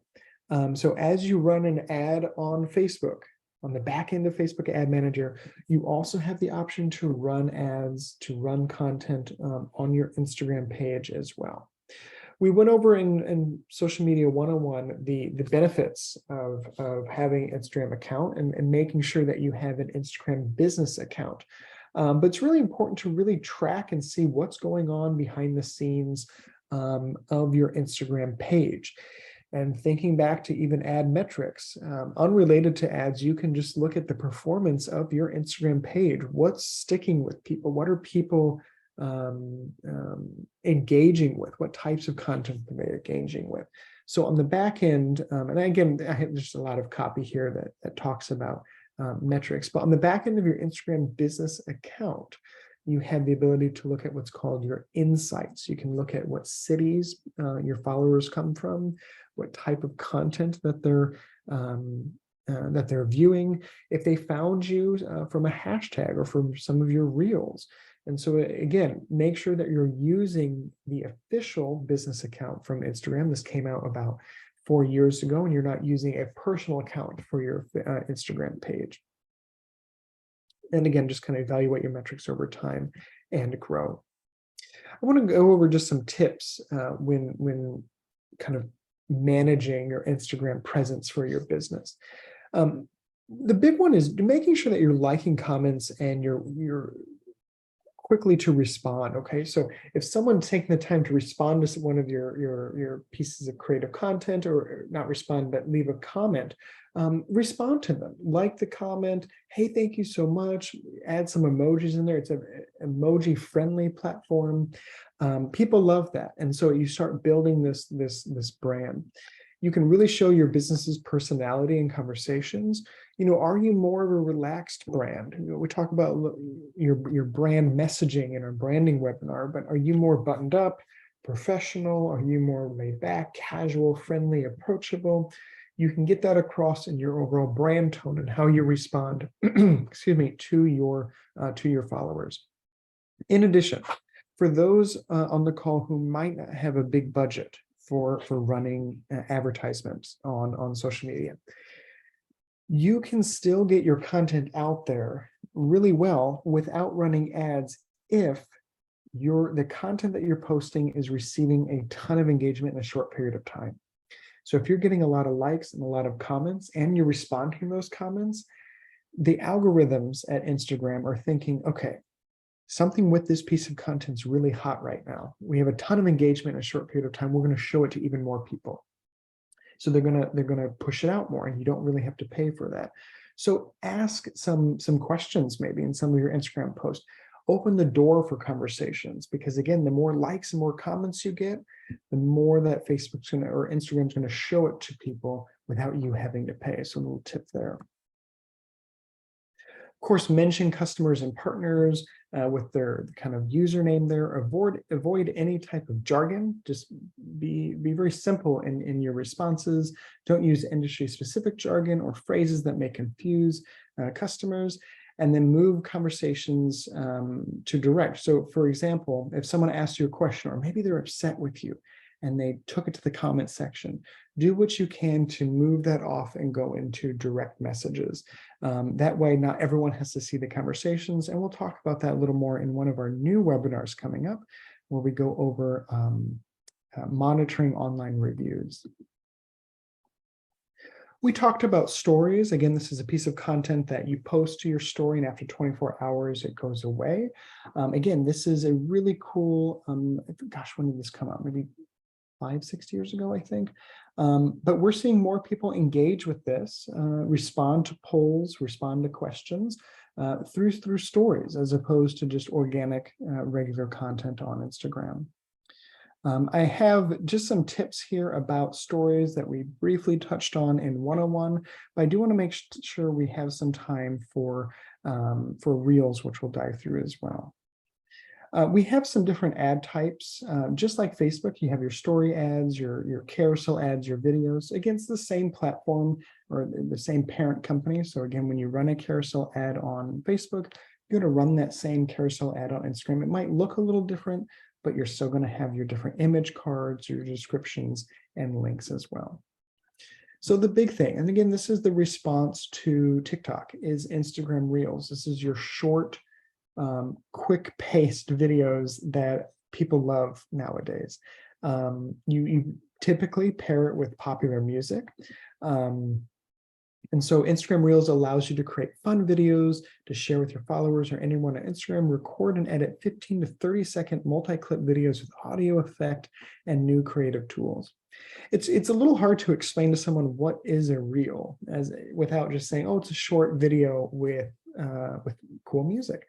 So as you run an ad on Facebook, on the back end of Facebook Ad Manager, you also have the option to run ads, to run content on your Instagram page as well. We went over in Social Media 101 the benefits of having an Instagram account and making sure that you have an Instagram business account. But it's really important to really track and see what's going on behind the scenes of your Instagram page. And thinking back to even ad metrics, unrelated to ads, you can just look at the performance of your Instagram page. What's sticking with people? What are people engaging with? What types of content are they engaging with? So on the back end, and again, there's a lot of copy here that talks about metrics, but on the back end of your Instagram business account, you have the ability to look at what's called your insights. You can look at what cities your followers come from, what type of content that they're viewing, if they found you from a hashtag or from some of your reels. And so again, make sure that you're using the official business account from Instagram. This came out about 4 years ago, and you're not using a personal account for your Instagram page. And again, just kind of evaluate your metrics over time and grow. I want to go over just some tips when kind of managing your Instagram presence for your business. The big one is making sure that you're liking comments and you're quickly to respond. Okay, so if someone's taking the time to respond to one of your pieces of creative content, or not respond but leave a comment, respond to them, like the comment, hey, thank you so much, add some emojis in there. It's an emoji friendly platform. People love that, and so you start building this brand. You can really show your business's personality in conversations. Are you more of a relaxed brand? We talk about your brand messaging in our branding webinar, but are you more buttoned up, professional? Are you more laid back, casual, friendly, approachable? You can get that across in your overall brand tone and how you respond, excuse me, to your followers. In addition, for those on the call who might not have a big budget for running advertisements on social media, you can still get your content out there really well without running ads if the content that you're posting is receiving a ton of engagement in a short period of time. So if you're getting a lot of likes and a lot of comments and you're responding to those comments, the algorithms at Instagram are thinking, okay, something with this piece of content is really hot right now. We have a ton of engagement in a short period of time. We're going to show it to even more people. So they're gonna push it out more, and you don't really have to pay for that. So ask some questions maybe in some of your Instagram posts. Open the door for conversations, because again, the more likes and more comments you get, the more that Facebook's gonna or Instagram's gonna show it to people without you having to pay. So a little tip there. Of course, mention customers and partners with their kind of username there. Avoid any type of jargon. Just be very simple in your responses. Don't use industry-specific jargon or phrases that may confuse customers. And then move conversations to direct. So, for example, if someone asks you a question, or maybe they're upset with you, and they took it to the comment section, do what you can to move that off and go into direct messages. That way, not everyone has to see the conversations. And we'll talk about that a little more in one of our new webinars coming up, where we go over monitoring online reviews. We talked about stories. Again, this is a piece of content that you post to your story, and after 24 hours, it goes away. Again, this is a really cool, gosh, when did this come out? Maybe 5-6 years ago, I think. But we're seeing more people engage with this, respond to polls, respond to questions through stories, as opposed to just organic, regular content on Instagram. I have just some tips here about stories that we briefly touched on in 101, but I do want to make sure we have some time for Reels, which we'll dive through as well. We have some different ad types. Just like Facebook, you have your story ads, your carousel ads, your videos against the same platform or the same parent company. So again, when you run a carousel ad on Facebook, you're going to run that same carousel ad on Instagram. It might look a little different, but you're still going to have your different image cards, your descriptions, and links as well. So the big thing, and again, this is the response to TikTok, is Instagram Reels. This is your short, quick-paced videos that people love nowadays. You typically pair it with popular music. And so Instagram Reels allows you to create fun videos to share with your followers or anyone on Instagram, record and edit 15 to 30-second multi-clip videos with audio effect and new creative tools. It's a little hard to explain to someone what is a reel without just saying, oh, it's a short video with cool music.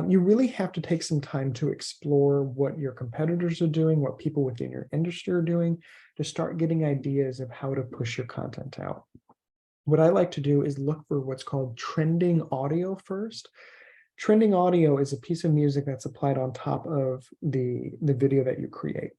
You really have to take some time to explore what your competitors are doing, what people within your industry are doing, to start getting ideas of how to push your content out. What I like to do is look for what's called trending audio first. Trending audio is a piece of music that's applied on top of the video that you create.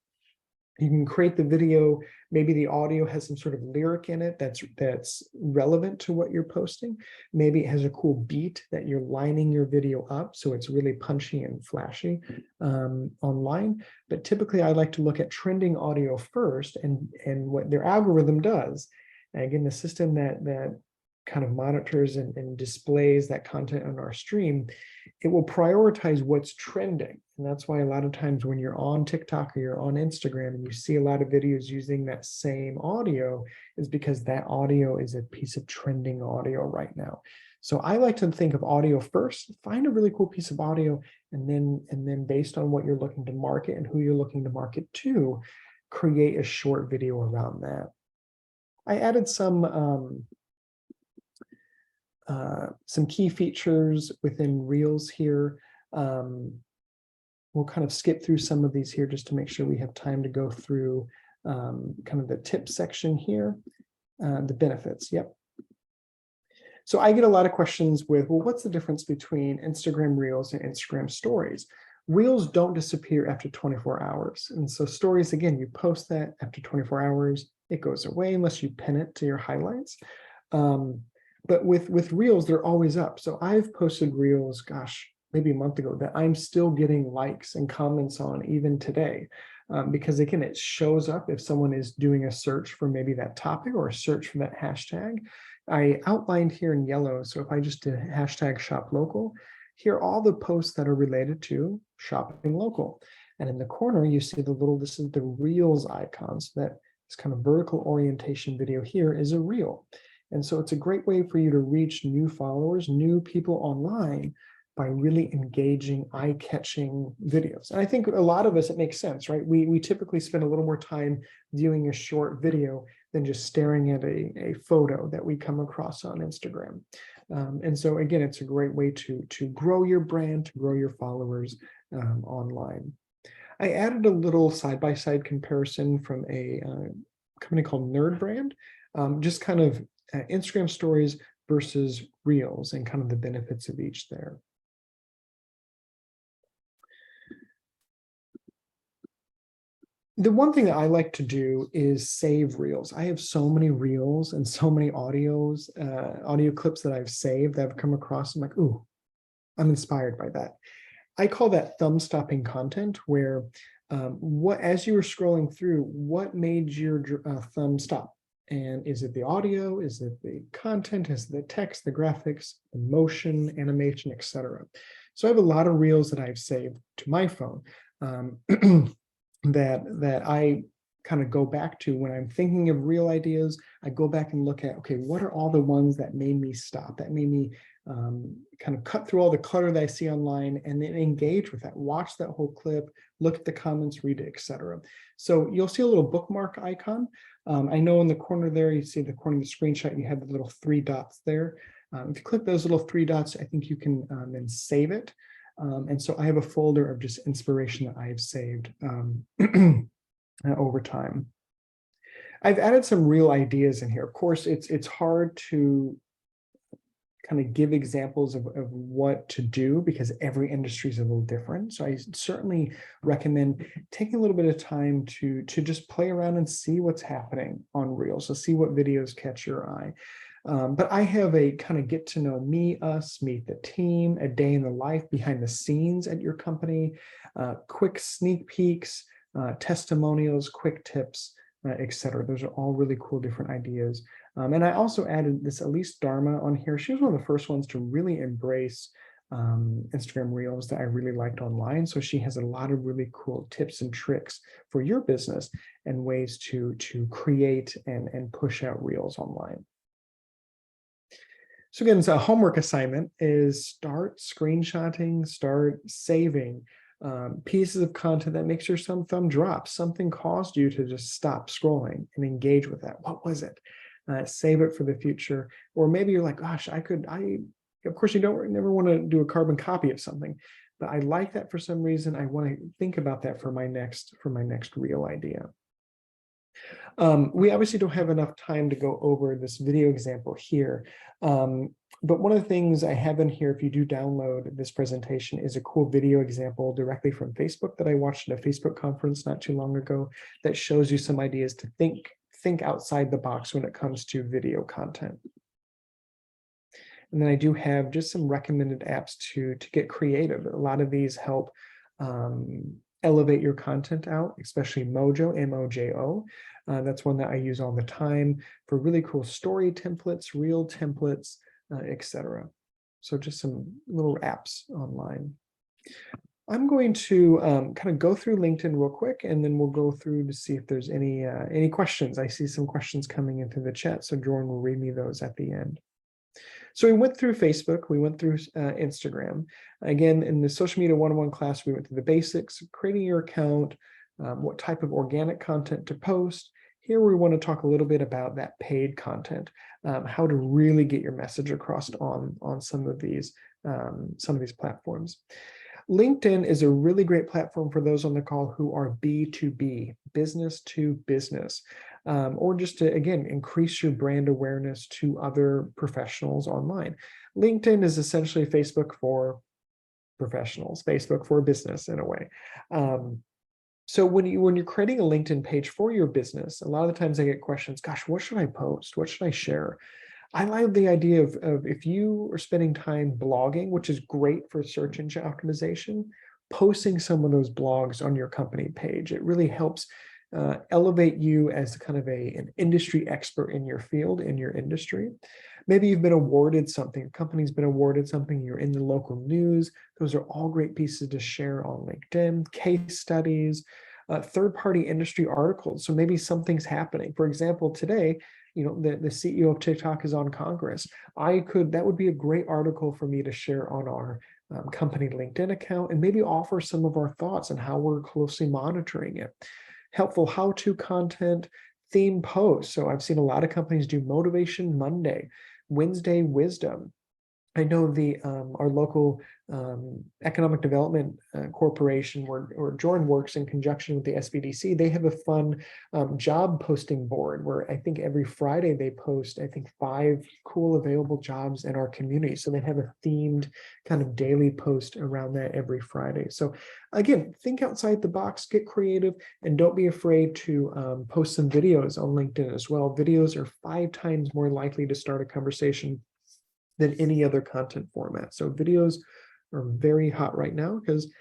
You can create the video, maybe the audio has some sort of lyric in it that's relevant to what you're posting. Maybe it has a cool beat that you're lining your video up so it's really punchy and flashy online. But typically I like to look at trending audio first and what their algorithm does. And again, the system that kind of monitors and displays that content on our stream, it will prioritize what's trending. And that's why a lot of times when you're on TikTok or you're on Instagram and you see a lot of videos using that same audio, is because that audio is a piece of trending audio right now. So I like to think of audio first, find a really cool piece of audio, and then based on what you're looking to market and who you're looking to market to, create a short video around that. I added some key features within Reels here. We'll kind of skip through some of these here just to make sure we have time to go through kind of the tips section here, the benefits. Yep. So I get a lot of questions with, well, what's the difference between Instagram Reels and Instagram Stories? Reels don't disappear after 24 hours. And so stories, again, you post that after 24 hours, it goes away unless you pin it to your highlights. But with Reels, they're always up. So I've posted Reels, gosh, maybe a month ago that I'm still getting likes and comments on even today. Because again, it shows up if someone is doing a search for maybe that topic or a search for that hashtag. I outlined here in yellow. So if I just did hashtag shop local, here are all the posts that are related to shopping local. And in the corner, you see the little, this is the Reels icon. So that this kind of vertical orientation video here is a reel. And so it's a great way for you to reach new followers, new people online by really engaging, eye-catching videos. And I think a lot of us, it makes sense, right? We typically spend a little more time viewing a short video than just staring at a photo that we come across on Instagram. And so again, it's a great way to grow your brand, to grow your followers online. I added a little side-by-side comparison from a company called Nerd Brand, just kind of Instagram stories versus Reels and kind of the benefits of each there. The one thing that I like to do is save Reels. I have so many Reels and so many audio clips that I've saved that I've come across. I'm like, ooh, I'm inspired by that. I call that thumb stopping content, where as you were scrolling through, what made your thumb stop? And is it the audio? Is it the content? Is it the text, the graphics, the motion, animation, etc.? So I have a lot of Reels that I've saved to my phone that I kind of go back to when I'm thinking of Reel ideas. I go back and look at, okay, what are all the ones that made me stop, that made me kind of cut through all the clutter that I see online, and then engage with that, watch that whole clip, look at the comments, read it, etc. So you'll see a little bookmark icon. I know in the corner there, you see the corner of the screenshot, you have the little 3 dots there. If you click those little 3 dots, I think you can then save it. And so I have a folder of just inspiration that I have saved over time. I've added some Reel ideas in here. Of course, it's hard to kind of give examples of what to do because every industry is a little different. So I certainly recommend taking a little bit of time to just play around and see what's happening on Reels. So see what videos catch your eye. But I have a kind of get to know me, us, meet the team, a day in the life behind the scenes at your company, quick sneak peeks, testimonials, quick tips, etc. Those are all really cool different ideas. And I also added this Elise Dharma on here. She was one of the first ones to really embrace Instagram Reels that I really liked online. So she has a lot of really cool tips and tricks for your business and ways to create and push out Reels online. So again, so a homework assignment is start screenshotting, start saving pieces of content that makes your thumb drop. Something caused you to just stop scrolling and engage with that. What was it? Save it for the future. Or maybe you're like, gosh, I of course, you don't never want to do a carbon copy of something, but I like that for some reason. I want to think about that for my next real idea. We obviously don't have enough time to go over this video example here. But one of the things I have in here, if you do download this presentation, is a cool video example directly from Facebook that I watched at a Facebook conference not too long ago that shows you some ideas to think outside the box when it comes to video content. And then I do have just some recommended apps to get creative. A lot of these help elevate your content out, especially Mojo, M-O-J-O. That's one that I use all the time for really cool story templates, reel templates, etc. So just some little apps online. I'm going to kind of go through LinkedIn real quick, and then we'll go through to see if there's any questions. I see some questions coming into the chat, so Jordan will read me those at the end. So we went through Facebook, we went through Instagram. Again, in the social media 101 class, we went through the basics, creating your account, what type of organic content to post. Here we want to talk a little bit about that paid content, how to really get your message across on some of these platforms. LinkedIn is a really great platform for those on the call who are B2B, business to business, or just to, again, increase your brand awareness to other professionals online. LinkedIn is essentially Facebook for professionals, Facebook for business in a way. So when you're creating a LinkedIn page for your business, a lot of the times I get questions, gosh, what should I post? What should I share? I like the idea of if you are spending time blogging, which is great for search engine optimization, posting some of those blogs on your company page. It really helps elevate you as kind of an industry expert in your field, in your industry. Maybe you've been awarded something, your company's been awarded something, you're in the local news. Those are all great pieces to share on LinkedIn, case studies, third-party industry articles. So maybe something's happening. For example, today, the CEO of TikTok is on Congress. That would be a great article for me to share on our company LinkedIn account and maybe offer some of our thoughts on how we're closely monitoring it. Helpful how-to content, theme posts. So I've seen a lot of companies do Motivation Monday, Wednesday Wisdom. I know our local economic development corporation where Jordan works in conjunction with the SBDC, they have a fun job posting board where I think every Friday they post, 5 cool available jobs in our community. So they have a themed kind of daily post around that every Friday. So again, think outside the box, get creative, and don't be afraid to post some videos on LinkedIn as well. Videos are 5 times more likely to start a conversation than any other content format. So videos are very hot right now because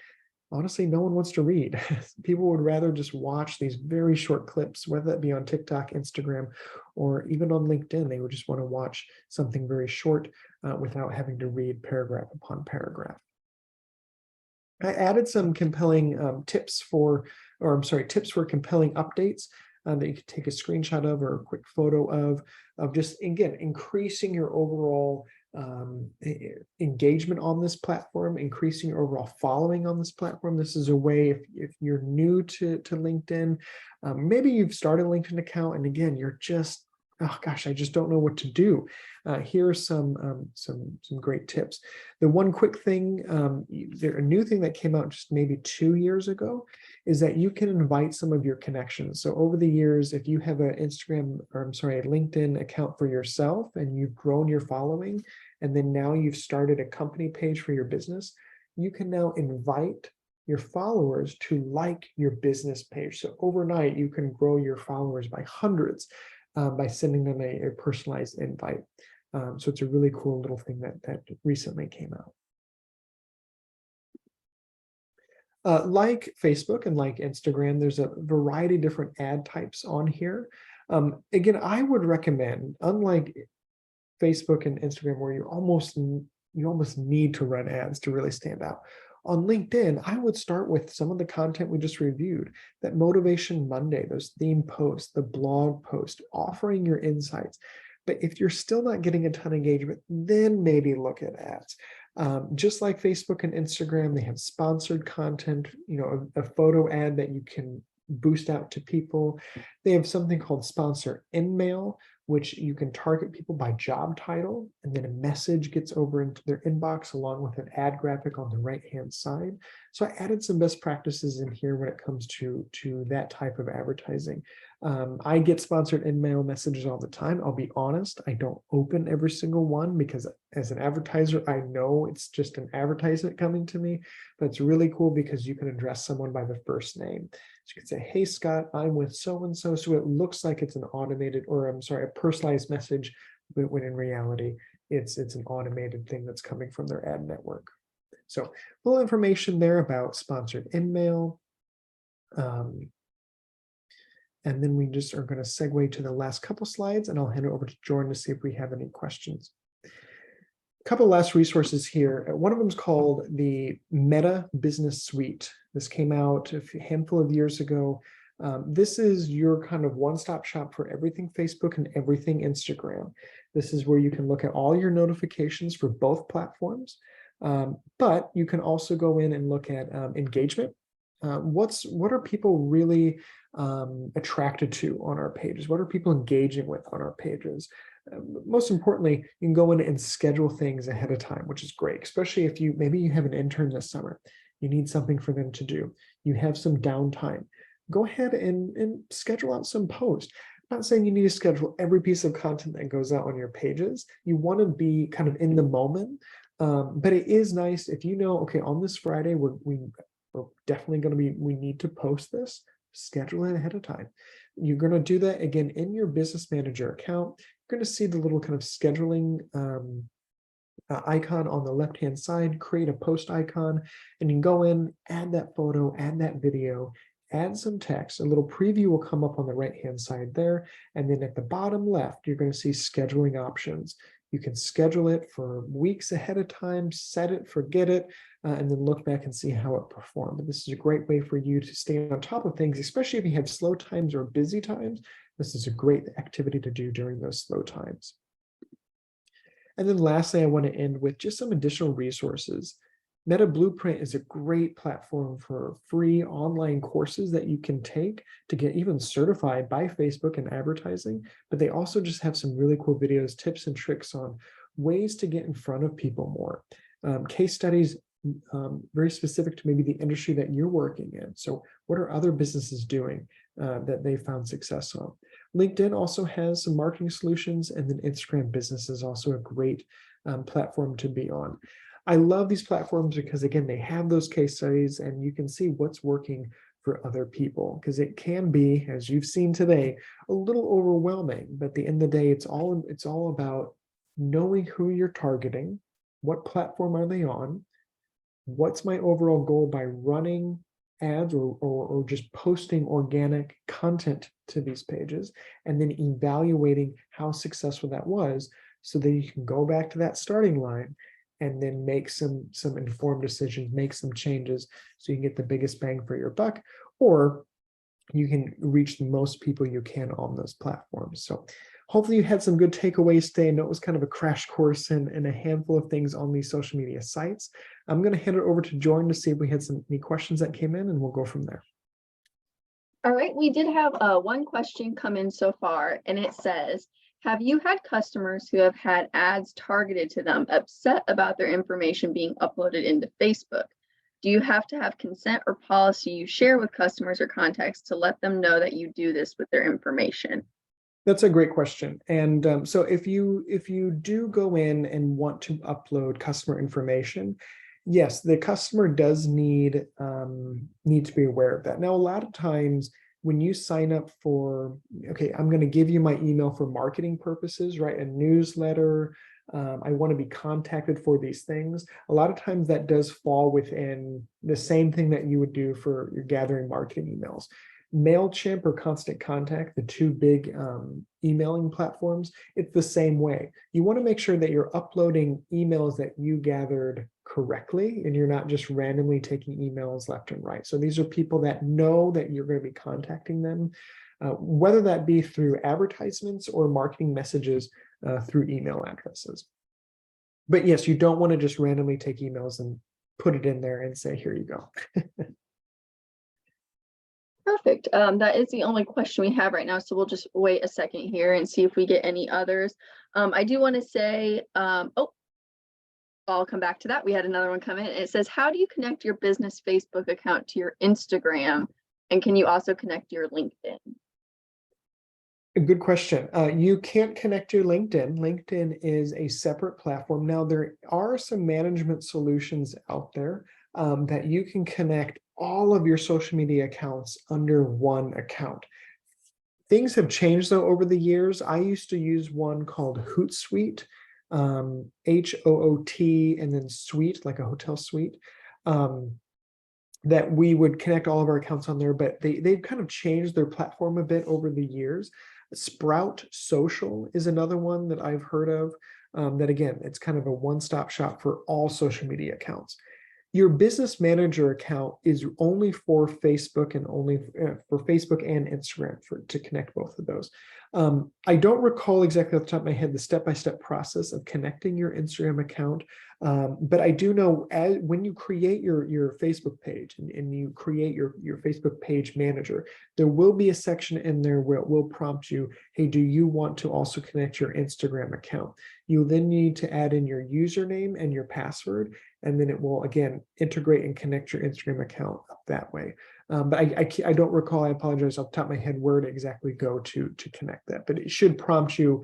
honestly, no one wants to read. People would rather just watch these very short clips, whether that be on TikTok, Instagram, or even on LinkedIn. They would just want to watch something very short without having to read paragraph upon paragraph. I added some compelling tips for compelling updates that you could take a screenshot of or a quick photo of just, again, increasing your overall engagement on this platform, increasing your overall following on this platform. This is a way, if you're new to LinkedIn, maybe you've started a LinkedIn account and again, you're just, oh gosh, I just don't know what to do. Here are some great tips. The one quick thing, a new thing that came out just maybe 2 years ago is that you can invite some of your connections. So over the years, if you have a LinkedIn account for yourself and you've grown your following, and then now you've started a company page for your business, you can now invite your followers to like your business page. So overnight, you can grow your followers by hundreds by sending them a personalized invite. So it's a really cool little thing that recently came out. Like Facebook and like Instagram, there's a variety of different ad types on here. Again, I would recommend, unlike Facebook and Instagram, where you almost need to run ads to really stand out. On LinkedIn, I would start with some of the content we just reviewed, that Motivation Monday, those theme posts, the blog post, offering your insights. But if you're still not getting a ton of engagement, then maybe look at ads. Just like Facebook and Instagram, they have sponsored content, a photo ad that you can boost out to people. They have something called sponsor in mail, which you can target people by job title, and then a message gets over into their inbox along with an ad graphic on the right-hand side. So I added some best practices in here when it comes to that type of advertising. I get sponsored email messages all the time. I'll be honest, I don't open every single one because as an advertiser, I know it's just an advertisement coming to me, but it's really cool because you can address someone by the first name. So you can say, hey, Scott, I'm with so-and-so. So it looks like it's an automated, or I'm sorry, a personalized message, but when in reality, it's an automated thing that's coming from their ad network. So a little information there about sponsored email. And then we just are going to segue to the last couple slides, and I'll hand it over to Jordan to see if we have any questions. A couple last resources here. One of them is called the Meta Business Suite. This came out a handful of years ago. This is your kind of one-stop shop for everything Facebook and everything Instagram. This is where you can look at all your notifications for both platforms, but you can also go in and look at engagement. What are people really attracted to on our pages? What are people engaging with on our pages? Most importantly, you can go in and schedule things ahead of time, which is great, especially if maybe you have an intern this summer, you need something for them to do, you have some downtime. Go ahead and schedule out some posts. I'm not saying you need to schedule every piece of content that goes out on your pages. You want to be kind of in the moment, but it is nice if you know, okay, on this Friday, we're definitely going to we need to post this. Schedule it ahead of time. You're going to do that again in your business manager account. You're going to see the little kind of scheduling icon on the left-hand side, create a post icon, and you can go in, add that photo, add that video, add some text. A little preview will come up on the right-hand side there. And then at the bottom left, you're going to see scheduling options. You can schedule it for weeks ahead of time, set it, forget it, and then look back and see how it performed. But this is a great way for you to stay on top of things, especially if you have slow times or busy times. This is a great activity to do during those slow times. And then lastly, I want to end with just some additional resources. Meta Blueprint is a great platform for free online courses that you can take to get even certified by Facebook in advertising, but they also just have some really cool videos, tips and tricks on ways to get in front of people more. Case studies very specific to maybe the industry that you're working in. So what are other businesses doing that they found success on? LinkedIn also has some marketing solutions, and then Instagram Business is also a great platform to be on. I love these platforms because, again, they have those case studies and you can see what's working for other people, because it can be, as you've seen today, a little overwhelming. But at the end of the day, it's all about knowing who you're targeting, what platform are they on, what's my overall goal by running ads or just posting organic content to these pages, and then evaluating how successful that was so that you can go back to that starting line and then make some informed decisions, make some changes so you can get the biggest bang for your buck, or you can reach the most people you can on those platforms. So hopefully you had some good takeaways today. I know it was kind of a crash course in a handful of things on these social media sites. I'm going to hand it over to Jordan to see if we had any questions that came in, and we'll go from there. All right, we did have one question come in so far, and it says, have you had customers who have had ads targeted to them upset about their information being uploaded into Facebook? Do you have to have consent or policy you share with customers or contacts to let them know that you do this with their information? That's a great question. And so if you do go in and want to upload customer information, yes, the customer does need to be aware of that. Now, a lot of times when you sign up for, okay, I'm going to give you my email for marketing purposes, right? A newsletter. I want to be contacted for these things. A lot of times that does fall within the same thing that you would do for your gathering marketing emails. MailChimp or Constant Contact, the two big emailing platforms, it's the same way. You want to make sure that you're uploading emails that you gathered correctly and you're not just randomly taking emails left and right. So these are people that know that you're going to be contacting them, whether that be through advertisements or marketing messages through email addresses. But yes, you don't want to just randomly take emails and put it in there and say, here you go. Perfect. That is the only question we have right now, so we'll just wait a second here and see if we get any others. I do want to say, oh, I'll come back to that. We had another one come in. It says, how do you connect your business Facebook account to your Instagram? And can you also connect your LinkedIn? A good question. You can't connect your LinkedIn. LinkedIn is a separate platform. Now, there are some management solutions out there that you can connect all of your social media accounts under one account. Things have changed though over the years. I used to use one called Hootsuite, Hoot, and then suite, like a hotel suite. That we would connect all of our accounts on there, but they've kind of changed their platform a bit over the years. Sprout Social is another one that I've heard of. That again, it's kind of a one-stop shop for all social media accounts. Your business manager account is only for Facebook and only for Facebook and Instagram to connect both of those. I don't recall exactly off the top of my head the step-by-step process of connecting your Instagram account, but I do know when you create your Facebook page and you create your Facebook page manager, there will be a section in there where it will prompt you, hey, do you want to also connect your Instagram account? You then need to add in your username and your password, and then it will again integrate and connect your Instagram account up that way. But I don't recall, I apologize off the top of my head where to exactly go to connect that, but it should prompt you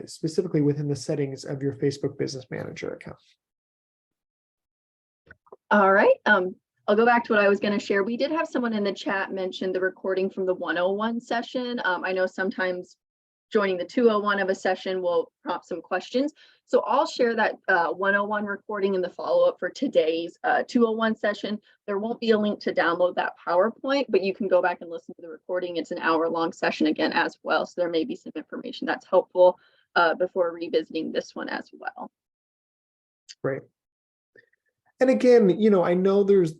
specifically within the settings of your Facebook Business Manager account. All right. I'll go back to what I was going to share. We did have someone in the chat mention the recording from the 101 session. I know sometimes joining the 201 of a session will prompt some questions. So I'll share that 101 recording in the follow-up for today's 201 session. There won't be a link to download that PowerPoint, but you can go back and listen to the recording. It's an hour-long session again as well. So there may be some information that's helpful before revisiting this one as well. Great. And again, I know there's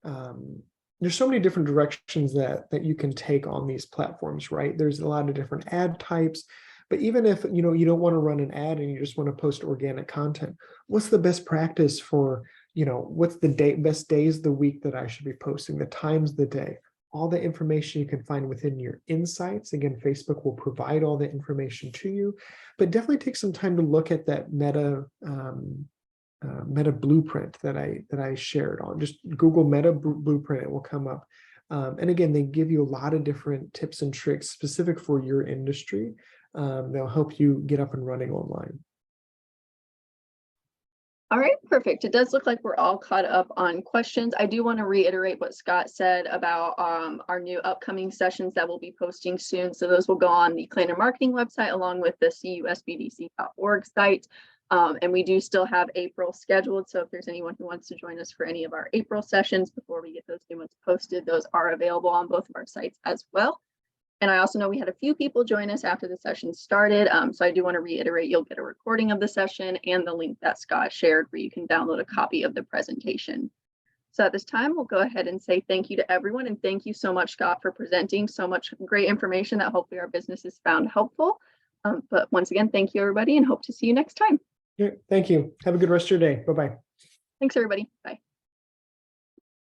so many different directions that you can take on these platforms, right? There's a lot of different ad types, but even if you don't want to run an ad and you just want to post organic content, what's the best practice for what's the best days of the week that I should be posting, the times of the day, all the information you can find within your insights. Again, Facebook will provide all the information to you, but definitely take some time to look at that Meta blueprint that I shared on. Just Google Meta blueprint, it will come up. And again, they give you a lot of different tips and tricks specific for your industry. They'll help you get up and running online. All right, perfect. It does look like we're all caught up on questions. I do want to reiterate what Scott said about our new upcoming sessions that we'll be posting soon. So those will go on the Clanin Marketing website along with the cusbdc.org site. And we do still have April scheduled. So if there's anyone who wants to join us for any of our April sessions before we get those new ones posted, those are available on both of our sites as well. And I also know we had a few people join us after the session started. So I do want to reiterate, you'll get a recording of the session and the link that Scott shared where you can download a copy of the presentation. So at this time, we'll go ahead and say thank you to everyone. And thank you so much, Scott, for presenting so much great information that hopefully our businesses found helpful. But once again, thank you, everybody, and hope to see you next time. Yeah, thank you. Have a good rest of your day. Bye-bye. Thanks, everybody. Bye.